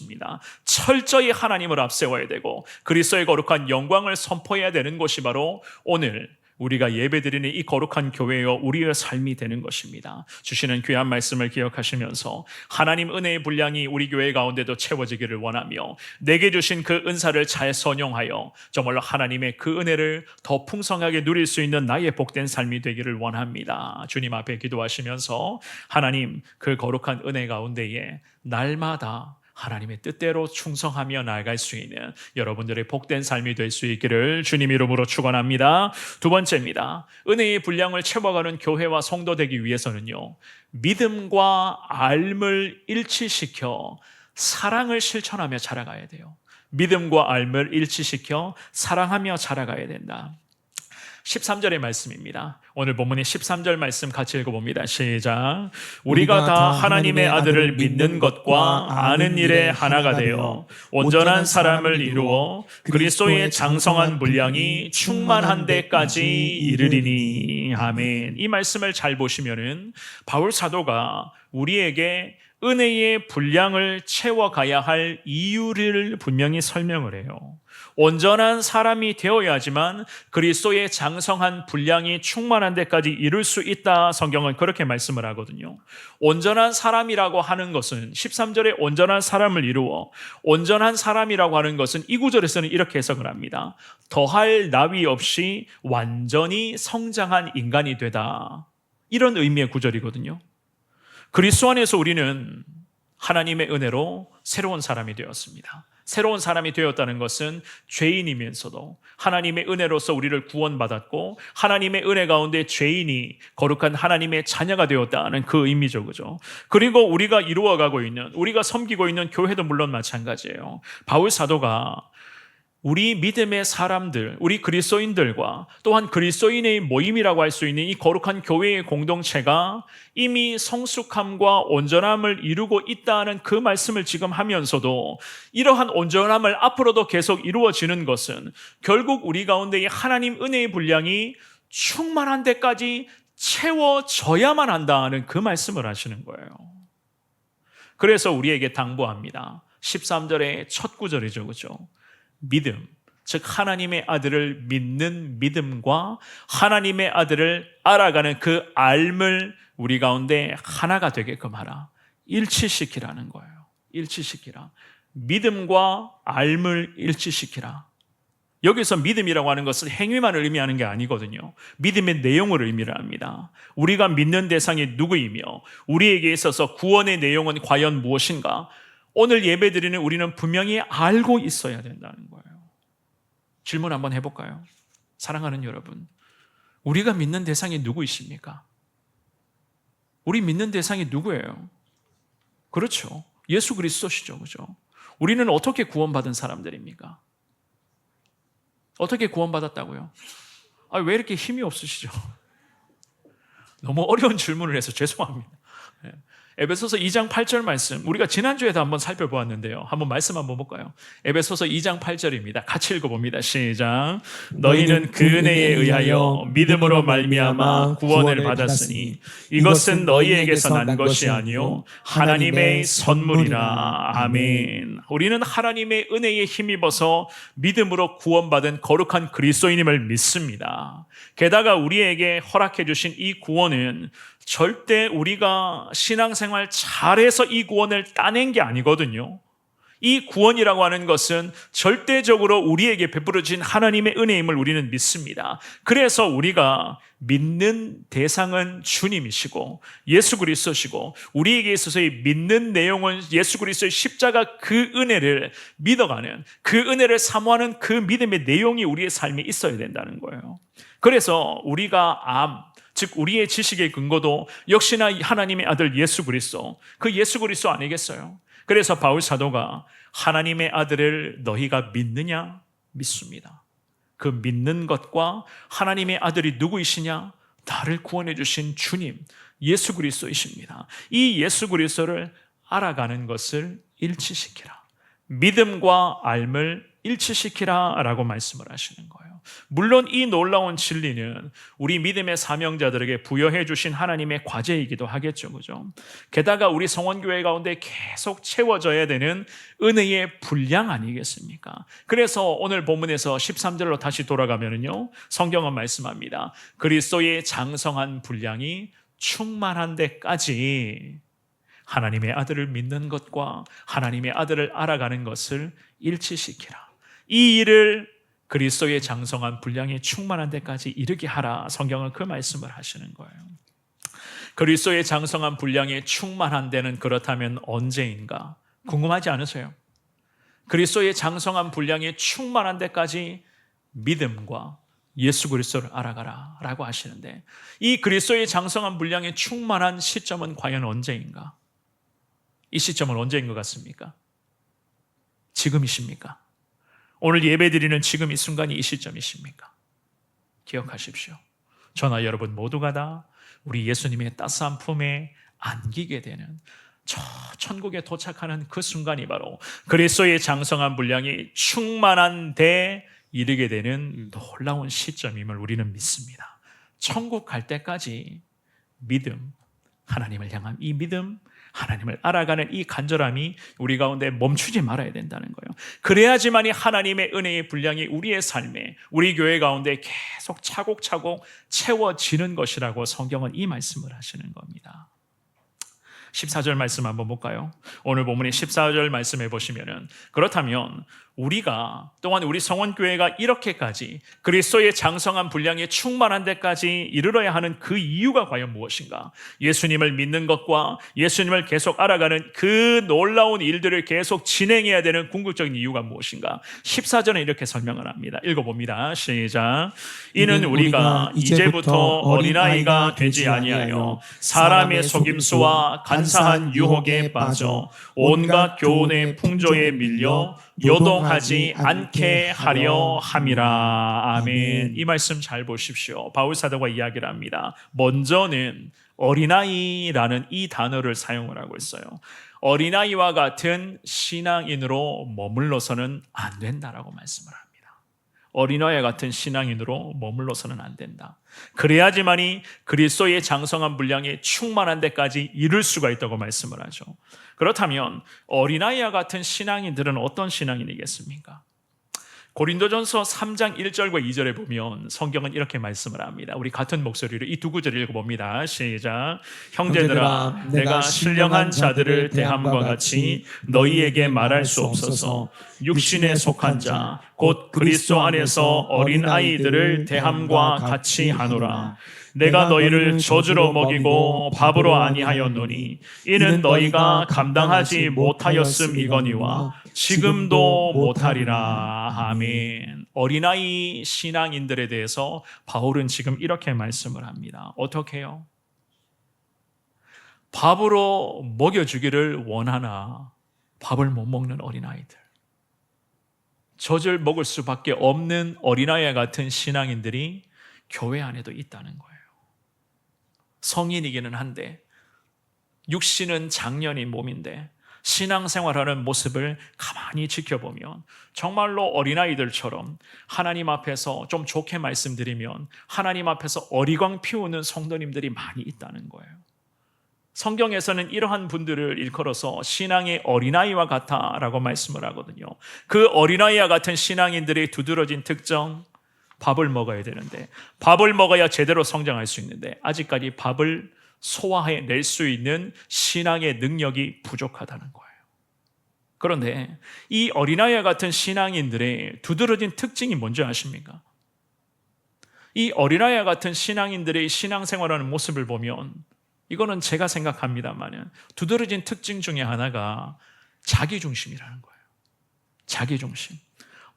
철저히 하나님을 앞세워야 되고 그리스도의 거룩한 영광을 선포해야 되는 것이 바로 오늘 우리가 예배드리는 이 거룩한 교회여 우리의 삶이 되는 것입니다. 주시는 귀한 말씀을 기억하시면서 하나님 은혜의 분량이 우리 교회 가운데도 채워지기를 원하며 내게 주신 그 은사를 잘 선용하여 정말로 하나님의 그 은혜를 더 풍성하게 누릴 수 있는 나의 복된 삶이 되기를 원합니다. 주님 앞에 기도하시면서 하나님 그 거룩한 은혜 가운데에 날마다 하나님의 뜻대로 충성하며 나아갈 수 있는 여러분들의 복된 삶이 될 수 있기를 주님 이름으로 축원합니다. 두 번째입니다. 은혜의 분량을 채워가는 교회와 성도 되기 위해서는요, 믿음과 삶을 일치시켜 사랑을 실천하며 자라가야 돼요. 믿음과 삶을 일치시켜 사랑하며 자라가야 된다. 13절의 말씀입니다. 오늘 본문의 13절 말씀 같이 읽어봅니다. 시작. 우리가 다 하나님의 아들을 믿는 것과 아는 일에 하나가 되어 온전한 사람을 이루어 그리스도의 장성한 분량이 충만한 데까지 이르리니. 아멘. 이 말씀을 잘 보시면은 바울 사도가 우리에게 은혜의 분량을 채워가야 할 이유를 분명히 설명을 해요. 온전한 사람이 되어야지만 그리스도의 장성한 분량이 충만한 데까지 이룰 수 있다. 성경은 그렇게 말씀을 하거든요. 온전한 사람이라고 하는 것은 13절에 온전한 사람을 이루어 온전한 사람이라고 하는 것은 이 구절에서는 이렇게 해석을 합니다. 더할 나위 없이 완전히 성장한 인간이 되다. 이런 의미의 구절이거든요. 그리스도 안에서 우리는 하나님의 은혜로 새로운 사람이 되었습니다. 새로운 사람이 되었다는 것은 죄인이면서도 하나님의 은혜로서 우리를 구원받았고 하나님의 은혜 가운데 죄인이 거룩한 하나님의 자녀가 되었다는 그 의미죠. 그죠? 그리고 우리가 이루어가고 있는, 우리가 섬기고 있는 교회도 물론 마찬가지예요. 바울 사도가 우리 믿음의 사람들, 우리 그리스도인들과 또한 그리스도인의 모임이라고 할 수 있는 이 거룩한 교회의 공동체가 이미 성숙함과 온전함을 이루고 있다는 그 말씀을 지금 하면서도 이러한 온전함을 앞으로도 계속 이루어지는 것은 결국 우리 가운데 이 하나님 은혜의 분량이 충만한 데까지 채워져야만 한다는 그 말씀을 하시는 거예요. 그래서 우리에게 당부합니다. 13절의 첫 구절이죠. 그죠? 믿음, 즉 하나님의 아들을 믿는 믿음과 하나님의 아들을 알아가는 그 알을 우리 가운데 하나가 되게끔 하라. 일치시키라는 거예요. 일치시키라. 믿음과 알을 일치시키라. 여기서 믿음이라고 하는 것은 행위만을 의미하는 게 아니거든요. 믿음의 내용을 의미를 합니다. 우리가 믿는 대상이 누구이며 우리에게 있어서 구원의 내용은 과연 무엇인가? 오늘 예배드리는 우리는 분명히 알고 있어야 된다는 거예요. 질문 한번 해볼까요? 사랑하는 여러분, 우리가 믿는 대상이 누구이십니까? 우리 믿는 대상이 누구예요? 그렇죠. 예수 그리스도시죠. 그죠? 우리는 어떻게 구원받은 사람들입니까? 어떻게 구원받았다고요? 왜 이렇게 힘이 없으시죠? 너무 어려운 질문을 해서 죄송합니다. 에베소서 2장 8절 말씀, 우리가 지난주에도 한번 살펴보았는데요. 한번 말씀 한번 볼까요? 에베소서 2장 8절입니다. 같이 읽어봅니다. 시작. 너희는 그 은혜에 의하여 믿음으로 말미암아 구원을 받았으니 이것은 너희에게서 난 것이 아니요 하나님의 선물이라. 아멘. 우리는 하나님의 은혜에 힘입어서 믿음으로 구원받은 거룩한 그리스도인임을 믿습니다. 게다가 우리에게 허락해 주신 이 구원은 절대 우리가 신앙생활 잘해서 이 구원을 따낸 게 아니거든요. 이 구원이라고 하는 것은 절대적으로 우리에게 베풀어진 하나님의 은혜임을 우리는 믿습니다. 그래서 우리가 믿는 대상은 주님이시고 예수 그리스도시고 우리에게 있어서의 믿는 내용은 예수 그리스도의 십자가 그 은혜를 믿어가는, 그 은혜를 사모하는 그 믿음의 내용이 우리의 삶에 있어야 된다는 거예요. 그래서 우리가 즉 우리의 지식의 근거도 역시나 하나님의 아들 예수 그리스도, 그 예수 그리스도 아니겠어요? 그래서 바울 사도가 하나님의 아들을 너희가 믿느냐? 믿습니다. 그 믿는 것과 하나님의 아들이 누구이시냐? 나를 구원해 주신 주님 예수 그리스도이십니다. 이 예수 그리스도를 알아가는 것을 일치시키라. 믿음과 알을 일치시키라 라고 말씀을 하시는 거예요. 물론 이 놀라운 진리는 우리 믿음의 사명자들에게 부여해 주신 하나님의 과제이기도 하겠죠. 그죠? 게다가 우리 성원교회 가운데 계속 채워져야 되는 은혜의 분량 아니겠습니까? 그래서 오늘 본문에서 13절로 다시 돌아가면요, 성경은 말씀합니다. 그리스도의 장성한 분량이 충만한 데까지 하나님의 아들을 믿는 것과 하나님의 아들을 알아가는 것을 일치시키라. 이 일을 그리스도의 장성한 분량이 충만한 데까지 이르게 하라. 성경은 그 말씀을 하시는 거예요. 그리스도의 장성한 분량이 충만한 데는 그렇다면 언제인가? 궁금하지 않으세요? 그리스도의 장성한 분량에 충만한 데까지 믿음과 예수 그리스도를 알아가라 라고 하시는데, 이 그리스도의 장성한 분량에 충만한 시점은 과연 언제인가? 이 시점은 언제인 것 같습니까? 지금이십니까? 오늘 예배드리는 지금 이 순간이 이 시점이십니까? 기억하십시오. 저나 여러분 모두가 다 우리 예수님의 따스한 품에 안기게 되는, 저 천국에 도착하는 그 순간이 바로 그리스도의 장성한 분량이 충만한 데 이르게 되는 놀라운 시점임을 우리는 믿습니다. 천국 갈 때까지 믿음, 하나님을 향한 이 믿음, 하나님을 알아가는 이 간절함이 우리 가운데 멈추지 말아야 된다는 거예요. 그래야지만이 하나님의 은혜의 분량이 우리의 삶에, 우리 교회 가운데 계속 차곡차곡 채워지는 것이라고 성경은 이 말씀을 하시는 겁니다. 14절 말씀 한번 볼까요? 오늘 본문의 14절 말씀해 보시면은, 그렇다면 우리가 또한 우리 성원교회가 이렇게까지 그리스도의 장성한 분량에 충만한 데까지 이르러야 하는 그 이유가 과연 무엇인가? 예수님을 믿는 것과 예수님을 계속 알아가는 그 놀라운 일들을 계속 진행해야 되는 궁극적인 이유가 무엇인가? 14절에 이렇게 설명을 합니다. 읽어봅니다. 시작. 이는 우리가 이제부터 어린아이가 되지 아니하여 사람의 속임수와 간사한 유혹에 빠져 온갖 교훈의 풍조에 밀려 요동하지 않게 하려 함이라. 아멘. 이 말씀 잘 보십시오. 바울 사도가 이야기를 합니다. 먼저는 어린아이라는 이 단어를 사용을 하고 있어요. 어린아이와 같은 신앙인으로 머물러서는 안 된다라고 말씀을 합니다. 어린아이와 같은 신앙인으로 머물러서는 안 된다. 그래야지만이 그리스도의 장성한 분량에 충만한 데까지 이룰 수가 있다고 말씀을 하죠. 그렇다면 어린아이와 같은 신앙인들은 어떤 신앙인이겠습니까? 고린도전서 3장 1절과 2절에 보면 성경은 이렇게 말씀을 합니다. 우리 같은 목소리로 이 두 구절을 읽어봅니다. 시작. 형제들아, 내가 신령한 자들을 대함과 같이 너희에게 말할 수 없어서 육신에 속한 자, 곧 그리스도 안에서 어린아이들을 대함과 같이 하노라. 내가 너희를 저주로 먹이고 밥으로 아니하였노니 이는 너희가 감당하지 못하였음이거니와 지금도 못하리라. 아멘. 어린아이 신앙인들에 대해서 바울은 지금 이렇게 말씀을 합니다. 어떻게 해요? 밥으로 먹여주기를 원하나 밥을 못 먹는 어린아이들, 젖을 먹을 수밖에 없는 어린아이와 같은 신앙인들이 교회 안에도 있다는 거예요. 성인이기는 한데 육신은 장년인 몸인데 신앙생활하는 모습을 가만히 지켜보면 정말로 어린아이들처럼 하나님 앞에서, 좀 좋게 말씀드리면 하나님 앞에서 어리광 피우는 성도님들이 많이 있다는 거예요. 성경에서는 이러한 분들을 일컬어서 신앙의 어린아이와 같다라고 말씀을 하거든요. 그 어린아이와 같은 신앙인들의 두드러진 특정, 밥을 먹어야 되는데, 밥을 먹어야 제대로 성장할 수 있는데 아직까지 밥을 소화해낼 수 있는 신앙의 능력이 부족하다는 거예요. 그런데 이 어린아이와 같은 신앙인들의 두드러진 특징이 뭔지 아십니까? 이 어린아이와 같은 신앙인들의 신앙생활하는 모습을 보면, 이거는 제가 생각합니다만 두드러진 특징 중에 하나가 자기중심이라는 거예요. 자기중심.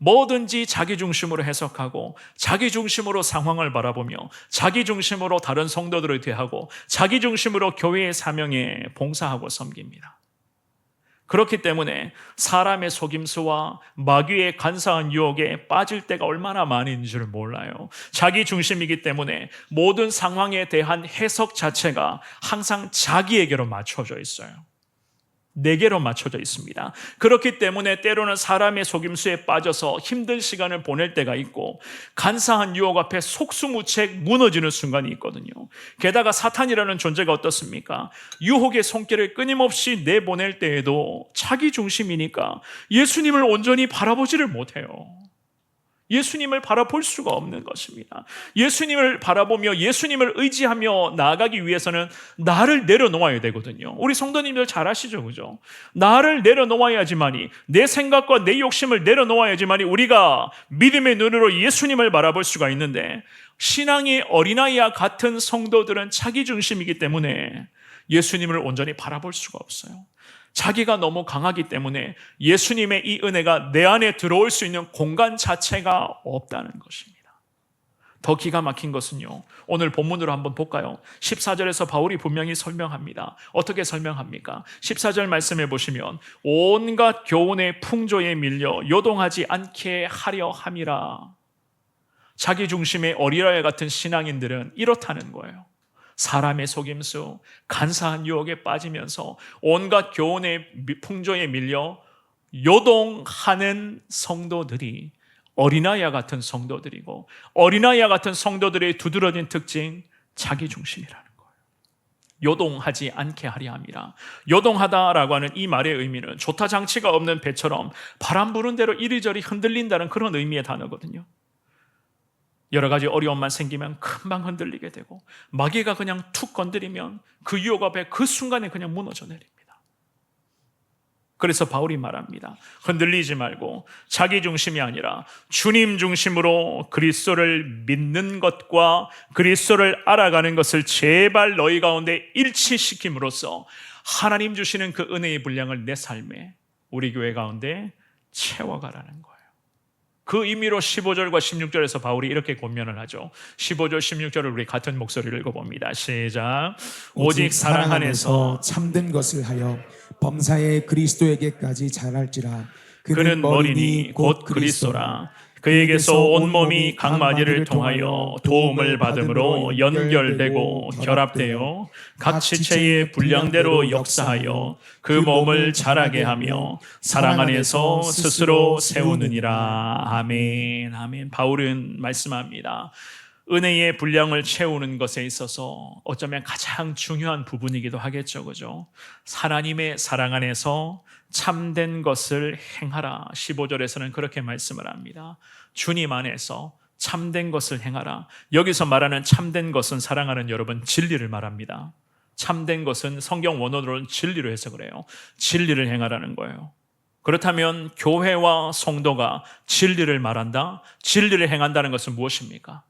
뭐든지 자기중심으로 해석하고 자기중심으로 상황을 바라보며 자기중심으로 다른 성도들을 대하고 자기중심으로 교회의 사명에 봉사하고 섬깁니다. 그렇기 때문에 사람의 속임수와 마귀의 간사한 유혹에 빠질 때가 얼마나 많은 줄 몰라요. 자기중심이기 때문에 모든 상황에 대한 해석 자체가 항상 자기에게로 맞춰져 있어요. 내게로 맞춰져 있습니다. 그렇기 때문에 때로는 사람의 속임수에 빠져서 힘든 시간을 보낼 때가 있고 간사한 유혹 앞에 속수무책 무너지는 순간이 있거든요. 게다가 사탄이라는 존재가 어떻습니까? 유혹의 손길을 끊임없이 내보낼 때에도 자기 중심이니까 예수님을 온전히 바라보지를 못해요. 예수님을 바라볼 수가 없는 것입니다. 예수님을 바라보며 예수님을 의지하며 나아가기 위해서는 나를 내려놓아야 되거든요. 우리 성도님들 잘 아시죠? 그죠? 나를 내려놓아야지만이, 내 생각과 내 욕심을 내려놓아야지만이 우리가 믿음의 눈으로 예수님을 바라볼 수가 있는데, 신앙의 어린아이와 같은 성도들은 자기중심이기 때문에 예수님을 온전히 바라볼 수가 없어요. 자기가 너무 강하기 때문에 예수님의 이 은혜가 내 안에 들어올 수 있는 공간 자체가 없다는 것입니다. 더 기가 막힌 것은요, 오늘 본문으로 한번 볼까요? 14절에서 바울이 분명히 설명합니다. 어떻게 설명합니까? 14절 말씀해 보시면 온갖 교훈의 풍조에 밀려 요동하지 않게 하려 함이라. 자기 중심의 어린아이 같은 신앙인들은 이렇다는 거예요. 사람의 속임수, 간사한 유혹에 빠지면서 온갖 교훈의 풍조에 밀려 요동하는 성도들이 어린아이와 같은 성도들이고, 어린아이와 같은 성도들의 두드러진 특징, 자기 중심이라는 거예요. 요동하지 않게 하려 함이라. 요동하다라고 하는 이 말의 의미는 조타 장치가 없는 배처럼 바람 부는 대로 이리저리 흔들린다는 그런 의미의 단어거든요. 여러 가지 어려움만 생기면 금방 흔들리게 되고, 마귀가 그냥 툭 건드리면 그 유혹 앞에 그 순간에 그냥 무너져 내립니다. 그래서 바울이 말합니다. 흔들리지 말고 자기 중심이 아니라 주님 중심으로 그리스도를 믿는 것과 그리스도를 알아가는 것을 제발 너희 가운데 일치시킴으로써 하나님 주시는 그 은혜의 분량을 내 삶에, 우리 교회 가운데 채워가라는 거예요. 그 의미로 15절과 16절에서 바울이 이렇게 권면을 하죠. 15절 16절을 우리 같은 목소리를 읽어봅니다. 시작. 오직 사랑 안에서 참된 것을 하여 범사에 그리스도에게까지 자랄지라. 그는 머리니 곧 그리스도라. 그에게서 온몸이 각 마디를 통하여 도움을 받음으로 연결되고 결합되어 각 지체의 분량대로 역사하여 그 몸을 자라게 하며 사랑 안에서 스스로 세우느니라. 아멘. 아멘. 바울은 말씀합니다. 은혜의 분량을 채우는 것에 있어서 어쩌면 가장 중요한 부분이기도 하겠죠. 그죠? 하나님의 사랑 안에서 참된 것을 행하라. 15절에서는 그렇게 말씀을 합니다. 주님 안에서 참된 것을 행하라. 여기서 말하는 참된 것은, 사랑하는 여러분, 진리를 말합니다. 참된 것은 성경 원어로는 진리로 해석을 해요. 진리를 행하라는 거예요. 그렇다면 교회와 성도가 진리를 말한다? 진리를 행한다는 것은 무엇입니까?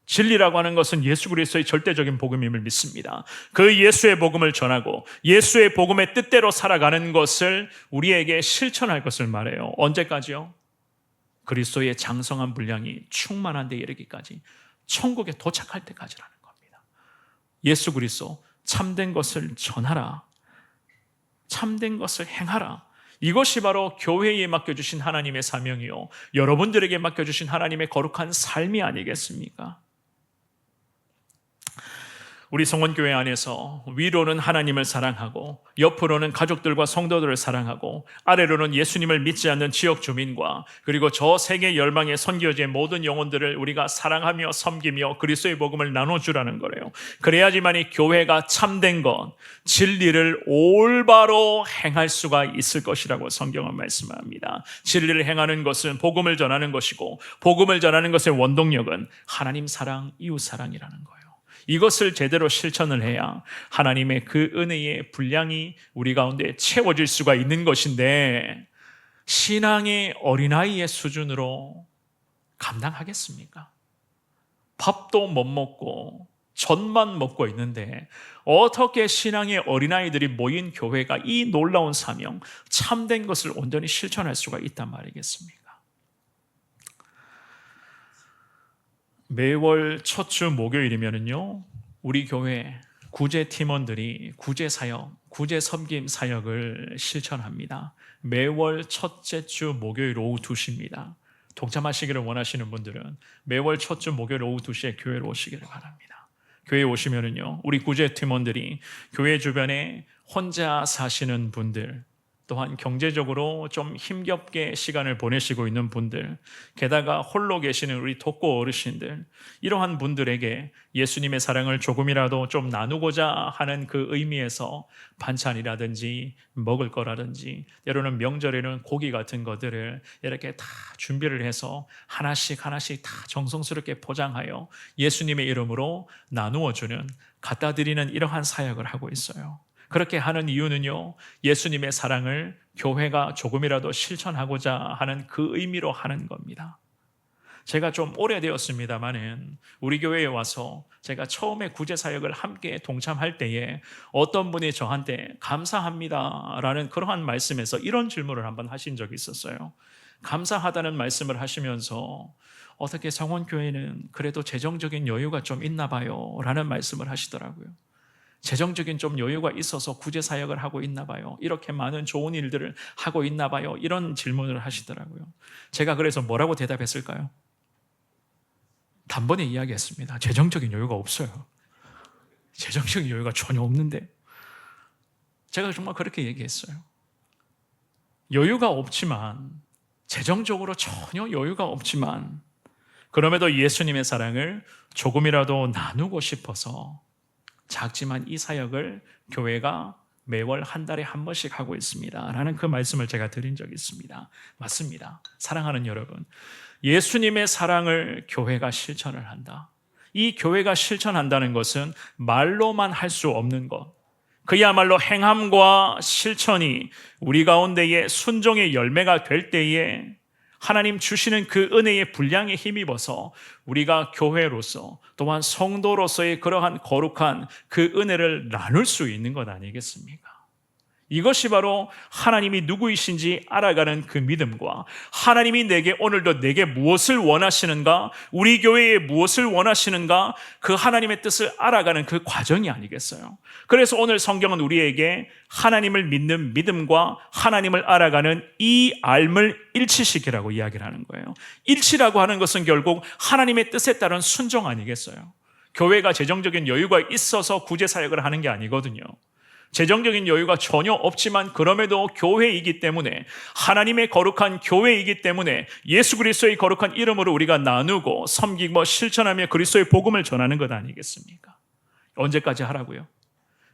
진리라고 하는 것은 예수 그리스도의 절대적인 복음임을 믿습니다. 그 예수의 복음을 전하고 예수의 복음의 뜻대로 살아가는 것을 우리에게 실천할 것을 말해요. 언제까지요? 그리스도의 장성한 분량이 충만한 데 이르기까지, 천국에 도착할 때까지라는 겁니다. 예수 그리스도 참된 것을 전하라. 참된 것을 행하라. 이것이 바로 교회에 맡겨주신 하나님의 사명이요, 여러분들에게 맡겨주신 하나님의 거룩한 삶이 아니겠습니까? 우리 성원교회 안에서 위로는 하나님을 사랑하고, 옆으로는 가족들과 성도들을 사랑하고, 아래로는 예수님을 믿지 않는 지역 주민과, 그리고 저 세계 열방의 선교지의 모든 영혼들을 우리가 사랑하며 섬기며 그리스도의 복음을 나눠주라는 거래요. 그래야지만 이 교회가 참된 것, 진리를 올바로 행할 수가 있을 것이라고 성경은 말씀합니다. 진리를 행하는 것은 복음을 전하는 것이고, 복음을 전하는 것의 원동력은 하나님 사랑, 이웃 사랑이라는 거예요. 이것을 제대로 실천을 해야 하나님의 그 은혜의 분량이 우리 가운데 채워질 수가 있는 것인데, 신앙의 어린아이의 수준으로 감당하겠습니까? 밥도 못 먹고 젖만 먹고 있는데 어떻게 신앙의 어린아이들이 모인 교회가 이 놀라운 사명, 참된 것을 온전히 실천할 수가 있단 말이겠습니까? 매월 첫 주 목요일이면은요, 우리 교회 구제 팀원들이 구제 사역, 구제 섬김 사역을 실천합니다. 매월 첫째 주 목요일 오후 2시입니다. 동참하시기를 원하시는 분들은 매월 첫 주 목요일 오후 2시에 교회로 오시기를 바랍니다. 교회에 오시면은요, 우리 구제 팀원들이 교회 주변에 혼자 사시는 분들, 또한 경제적으로 좀 힘겹게 시간을 보내시고 있는 분들, 게다가 홀로 계시는 우리 독고 어르신들, 이러한 분들에게 예수님의 사랑을 조금이라도 좀 나누고자 하는 그 의미에서 반찬이라든지 먹을 거라든지, 때로는 명절에는 고기 같은 것들을 이렇게 다 준비를 해서 하나씩 다 정성스럽게 포장하여 예수님의 이름으로 나누어주는, 갖다 드리는 이러한 사역을 하고 있어요. 그렇게 하는 이유는요, 예수님의 사랑을 교회가 조금이라도 실천하고자 하는 그 의미로 하는 겁니다. 제가 좀 오래되었습니다마는 우리 교회에 와서 제가 처음에 구제사역을 함께 동참할 때에 어떤 분이 저한테 감사합니다라는 그러한 말씀에서 이런 질문을 한번 하신 적이 있었어요. 감사하다는 말씀을 하시면서 어떻게 성원교회는 그래도 재정적인 여유가 좀 있나 봐요 라는 말씀을 하시더라고요. 재정적인 좀 여유가 있어서 구제사역을 하고 있나 봐요. 이렇게 많은 좋은 일들을 하고 있나 봐요. 이런 질문을 하시더라고요. 제가 그래서 뭐라고 대답했을까요? 단번에 이야기했습니다. 재정적인 여유가 없어요. 재정적인 여유가 전혀 없는데. 제가 정말 그렇게 얘기했어요. 여유가 없지만, 재정적으로 전혀 여유가 없지만, 그럼에도 예수님의 사랑을 조금이라도 나누고 싶어서 작지만 이 사역을 교회가 매월 한 달에 한 번씩 하고 있습니다 라는 그 말씀을 제가 드린 적이 있습니다. 맞습니다. 사랑하는 여러분, 예수님의 사랑을 교회가 실천을 한다. 이 교회가 실천한다는 것은 말로만 할 수 없는 것, 그야말로 행함과 실천이 우리 가운데에 순종의 열매가 될 때에 하나님 주시는 그 은혜의 분량에 힘입어서 우리가 교회로서 또한 성도로서의 그러한 거룩한 그 은혜를 나눌 수 있는 것 아니겠습니까? 이것이 바로 하나님이 누구이신지 알아가는 그 믿음과 하나님이 오늘도 내게 무엇을 원하시는가, 우리 교회에 무엇을 원하시는가, 그 하나님의 뜻을 알아가는 그 과정이 아니겠어요? 그래서 오늘 성경은 우리에게 하나님을 믿는 믿음과 하나님을 알아가는 이 알을 일치시키라고 이야기를 하는 거예요. 일치라고 하는 것은 결국 하나님의 뜻에 따른 순종 아니겠어요? 교회가 재정적인 여유가 있어서 구제사역을 하는 게 아니거든요. 재정적인 여유가 전혀 없지만 그럼에도 교회이기 때문에, 하나님의 거룩한 교회이기 때문에 예수 그리스도의 거룩한 이름으로 우리가 나누고 섬기고 실천하며 그리스도의 복음을 전하는 것 아니겠습니까? 언제까지 하라고요?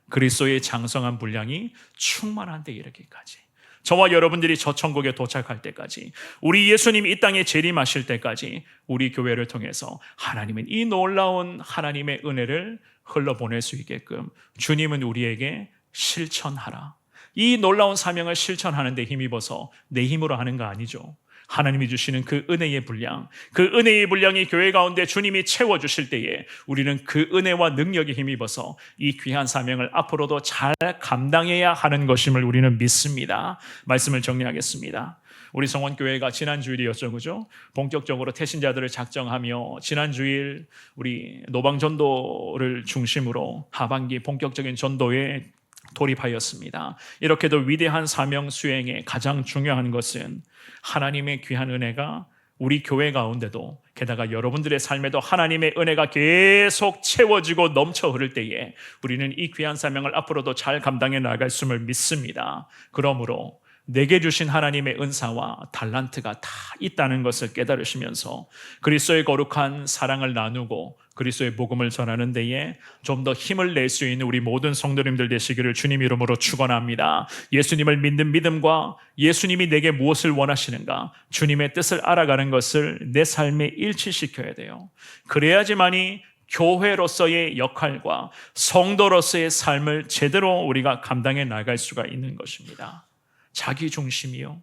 그리스도의 장성한 분량이 충만한 데 이르기까지, 저와 여러분들이 저 천국에 도착할 때까지, 우리 예수님이 이 땅에 재림하실 때까지 우리 교회를 통해서 하나님은 이 놀라운 하나님의 은혜를 흘러보낼 수 있게끔 주님은 우리에게 실천하라. 이 놀라운 사명을 실천하는 데 힘입어서 내 힘으로 하는 거 아니죠. 하나님이 주시는 그 은혜의 분량, 그 은혜의 분량이 교회 가운데 주님이 채워주실 때에 우리는 그 은혜와 능력에 힘입어서 이 귀한 사명을 앞으로도 잘 감당해야 하는 것임을 우리는 믿습니다. 말씀을 정리하겠습니다. 우리 성원교회가 지난 주일이었죠, 그죠? 본격적으로 태신자들을 작정하며 지난 주일 우리 노방전도를 중심으로 하반기 본격적인 전도에 돌입하였습니다. 이렇게도 위대한 사명 수행에 가장 중요한 것은 하나님의 귀한 은혜가 우리 교회 가운데도, 게다가 여러분들의 삶에도 하나님의 은혜가 계속 채워지고 넘쳐 흐를 때에 우리는 이 귀한 사명을 앞으로도 잘 감당해 나갈 수를 믿습니다. 그러므로 내게 주신 하나님의 은사와 달란트가 다 있다는 것을 깨달으시면서 그리스도의 거룩한 사랑을 나누고 그리스도의 복음을 전하는 데에 좀 더 힘을 낼 수 있는 우리 모든 성도님들 되시기를 주님 이름으로 축원합니다. 예수님을 믿는 믿음과 예수님이 내게 무엇을 원하시는가, 주님의 뜻을 알아가는 것을 내 삶에 일치시켜야 돼요. 그래야지만이 교회로서의 역할과 성도로서의 삶을 제대로 우리가 감당해 나갈 수가 있는 것입니다. 자기 중심이요,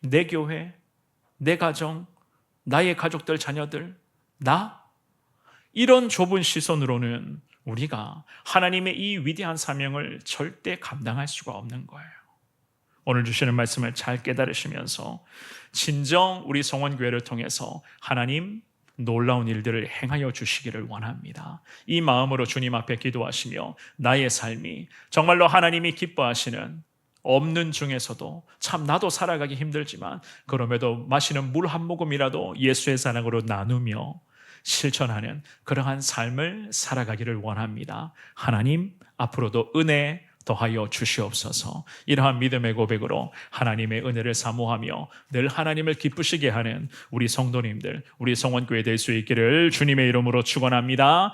내 교회, 내 가정, 나의 가족들, 자녀들, 나, 이런 좁은 시선으로는 우리가 하나님의 이 위대한 사명을 절대 감당할 수가 없는 거예요. 오늘 주시는 말씀을 잘 깨달으시면서 진정 우리 성원교회를 통해서 하나님 놀라운 일들을 행하여 주시기를 원합니다. 이 마음으로 주님 앞에 기도하시며 나의 삶이 정말로 하나님이 기뻐하시는, 없는 중에서도 참 나도 살아가기 힘들지만 그럼에도 마시는 물 한 모금이라도 예수의 사랑으로 나누며 실천하는 그러한 삶을 살아가기를 원합니다. 하나님 앞으로도 은혜 더하여 주시옵소서. 이러한 믿음의 고백으로 하나님의 은혜를 사모하며 늘 하나님을 기쁘시게 하는 우리 성도님들, 우리 성원교회 될 수 있기를 주님의 이름으로 축원합니다.